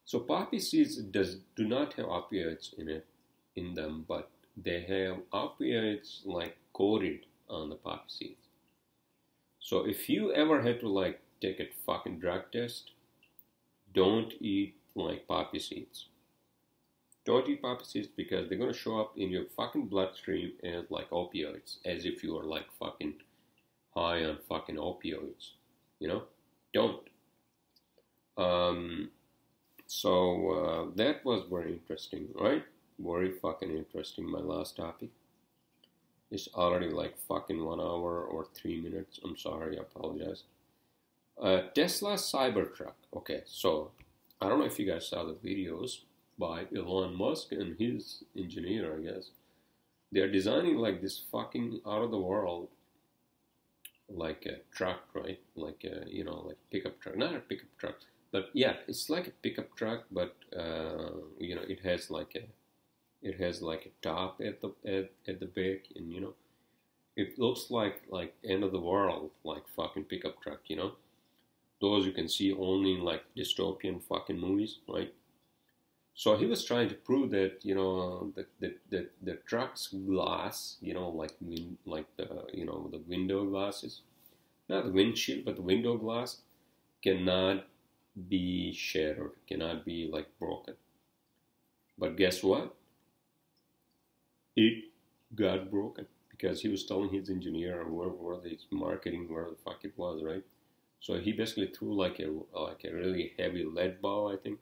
so poppy seeds do not have opioids in them, but they have opioids like coated on the poppy seeds. So if you ever had to like take a fucking drug test, don't eat like poppy seeds. Don't eat poppy seeds because they're going to show up in your fucking bloodstream as like opioids, as if you are like fucking high on fucking opioids, you know? Don't. So that was very interesting, right? Very fucking interesting. My last topic is already like fucking 1 hour or 3 minutes. I'm sorry, I apologize. Tesla Cybertruck. Okay, so I don't know if you guys saw the videos by Elon Musk and his engineer, I guess. They're designing like this fucking out of the world like a truck, right? Like a, you know, like pickup truck. Not a pickup truck, but yeah, it's like a pickup truck, but you know, it has like a top at the back, and you know, it looks like end of the world, like fucking pickup truck, you know. Those you can see only in like dystopian fucking movies, right? So he was trying to prove that, you know, the truck's glass, you know, like the, you know, the window glasses, not the windshield, but the window glass cannot be shattered, cannot be like broken. But guess what? It got broken because he was telling his engineer or whatever his marketing, where the fuck it was, right? So he basically threw like a really heavy lead ball, I think,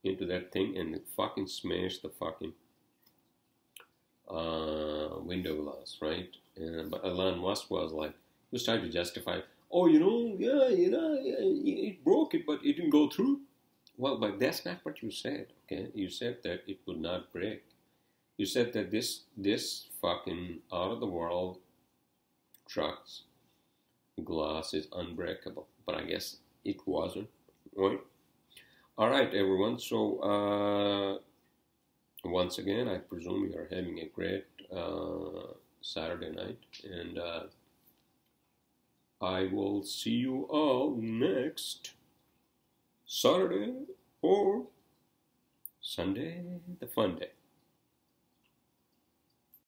into that thing, and it fucking smashed the fucking window glass, right? But Elon Musk was like, he was trying to justify, oh, it broke it, but it didn't go through. Well, but that's not what you said, okay? You said that it would not break. You said that this fucking out of the world truck's glass is unbreakable, but I guess it wasn't, right? All right, everyone. So once again, I presume you're having a great Saturday night, and I will see you all next Saturday or Sunday, the fun day.